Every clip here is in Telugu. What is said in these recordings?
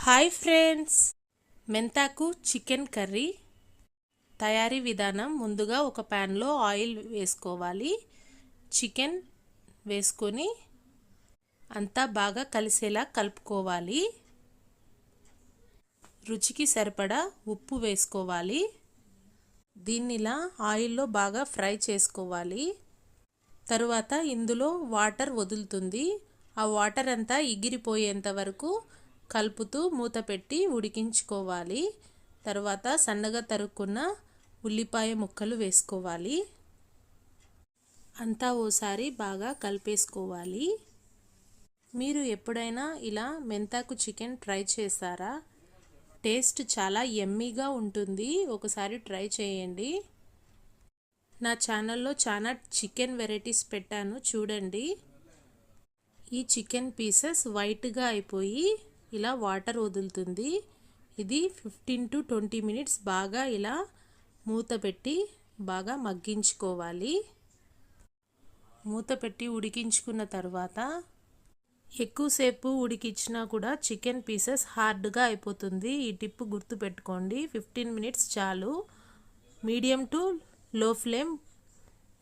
హాయ్ ఫ్రెండ్స్, మెంతాకు చికెన్ కర్రీ తయారీ విధానం. ముందుగా ఒక ప్యాన్లో ఆయిల్ వేసుకోవాలి. చికెన్ వేసుకొని అంతా బాగా కలిసేలా కలుపుకోవాలి. రుచికి సరిపడా ఉప్పు వేసుకోవాలి. దీన్నిలా ఆయిల్లో బాగా ఫ్రై చేసుకోవాలి. తరువాత ఇందులో వాటర్ వదులుతుంది. ఆ వాటర్ అంతా ఎగిరిపోయేంత వరకు కలుపుతూ మూత పెట్టి ఉడికించుకోవాలి. తర్వాత సన్నగా తరుక్కున్న ఉల్లిపాయ ముక్కలు వేసుకోవాలి. అంతా ఓసారి బాగా కలిపేసుకోవాలి. మీరు ఎప్పుడైనా ఇలా మెంతాకు చికెన్ ట్రై చేశారా? టేస్ట్ చాలా యమ్మీగా ఉంటుంది. ఒకసారి ట్రై చేయండి. నా ఛానల్లో చాలా చికెన్ వెరైటీస్ పెట్టాను, చూడండి. ఈ చికెన్ పీసెస్ వైట్గా అయిపోయి ఇలా వాటర్ వదులుతుంది. ఇది 15 to 20 minutes బాగా ఇలా మూత పెట్టి బాగా మగ్గించుకోవాలి. మూత పెట్టి ఉడికించుకున్న తర్వాత ఎక్కువసేపు ఉడికించినా కూడా చికెన్ పీసెస్ హార్డ్గా అయిపోతుంది. ఈ టిప్ గుర్తుపెట్టుకోండి. 15 minutes చాలు. మీడియం టు లో ఫ్లేమ్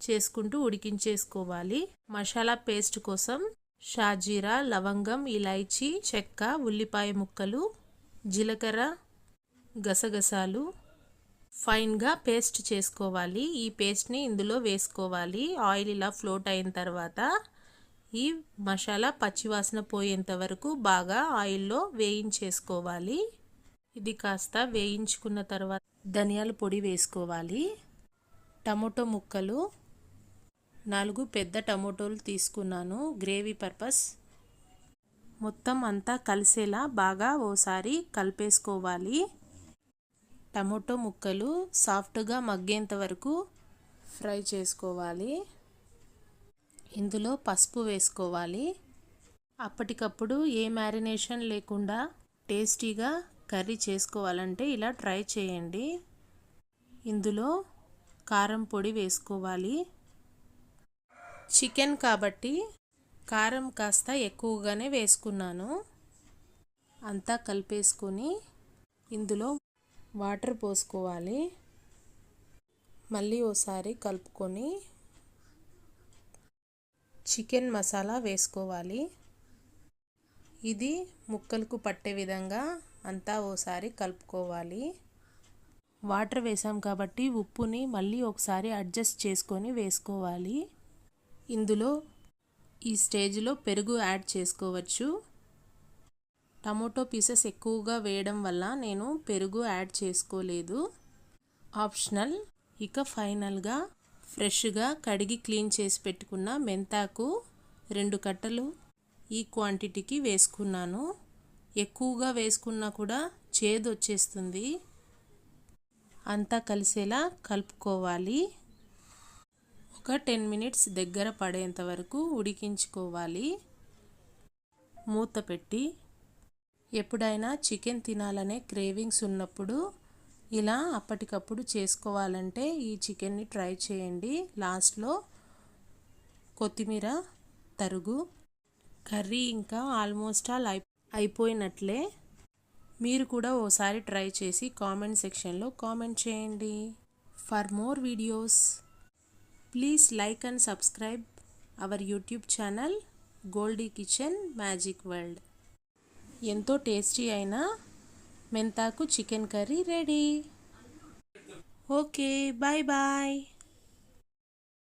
చేసుకుంటూ ఉడికించేసుకోవాలి. మసాలా పేస్ట్ కోసం షాజీరా, లవంగం, ఇలాచీ, చెక్క, ఉల్లిపాయ ముక్కలు, జీలకర్ర, గసగసాలు ఫైన్గా పేస్ట్ చేసుకోవాలి. ఈ పేస్ట్ని ఇందులో వేసుకోవాలి. ఆయిల్ ఇలా ఫ్లోట్ అయిన తర్వాత ఈ మసాలా పచ్చివాసన పోయేంత వరకు బాగా ఆయిల్లో వేయించేసుకోవాలి. ఇది కాస్త వేయించుకున్న తర్వాత ధనియాల పొడి వేసుకోవాలి. టమోటో ముక్కలు 4 పెద్ద టమోటోలు తీసుకున్నాను గ్రేవీ పర్పస్. మొత్తం అంతా కలిసేలా బాగా ఓసారి కలిపేసుకోవాలి. టమోటో ముక్కలు సాఫ్ట్గా మగ్గేంత వరకు ఫ్రై చేసుకోవాలి. ఇందులో పసుపు వేసుకోవాలి. అప్పటికప్పుడు ఏ మ్యారినేషన్ లేకుండా టేస్టీగా కర్రీ చేసుకోవాలంటే ఇలా ట్రై చేయండి. ఇందులో కారం పొడి వేసుకోవాలి. చికెన్ కాబట్టి కారం కాస్త ఎక్కువగానే వేసుకున్నాను. అంతా కలిపేసుకొని ఇందులో వాటర్ పోసుకోవాలి. మళ్ళీ ఓసారి కలుపుకొని చికెన్ మసాలా వేసుకోవాలి. ఇది ముక్కలకు పట్టే విధంగా అంతా ఓసారి కలుపుకోవాలి. వాటర్ వేసాం కాబట్టి ఉప్పుని మళ్ళీ ఒకసారి అడ్జస్ట్ చేసుకొని వేసుకోవాలి. ఇందులో ఈ స్టేజ్లో పెరుగు యాడ్ చేసుకోవచ్చు. టమోటో పీసెస్ ఎక్కువగా వేయడం వల్ల నేను పెరుగు యాడ్ చేసుకోలేదు, ఆప్షనల్. ఇక ఫైనల్గా ఫ్రెష్గా కడిగి క్లీన్ చేసి పెట్టుకున్న మెంతాకు 2 కట్టలు ఈ క్వాంటిటీకి వేసుకున్నాను. ఎక్కువగా వేసుకున్నా కూడా చేదు వచ్చేస్తుంది. అంతా కలిసేలా కలుపుకోవాలి. ఒక 10 minutes దగ్గర పడేంత వరకు ఉడికించుకోవాలి. మూత పెట్టి ఎప్పుడైనా చికెన్ తినాలనే క్రేవింగ్స్ ఉన్నప్పుడు ఇలా అప్పటికప్పుడు చేసుకోవాలంటే ఈ చికెన్ని ట్రై చేయండి. లాస్ట్లో కొత్తిమీర తరుగు. కర్రీ ఇంకా ఆల్మోస్ట్ ఆల్ అయిపోయినట్లే. మీరు కూడా ఓసారి ట్రై చేసి కామెంట్ సెక్షన్లో కామెంట్ చేయండి. For more videos please like and subscribe our YouTube channel Goldie kitchen magic world. ఎంతో టేస్టీ అయిన మెంతాకు chicken curry ready. Okay, bye bye.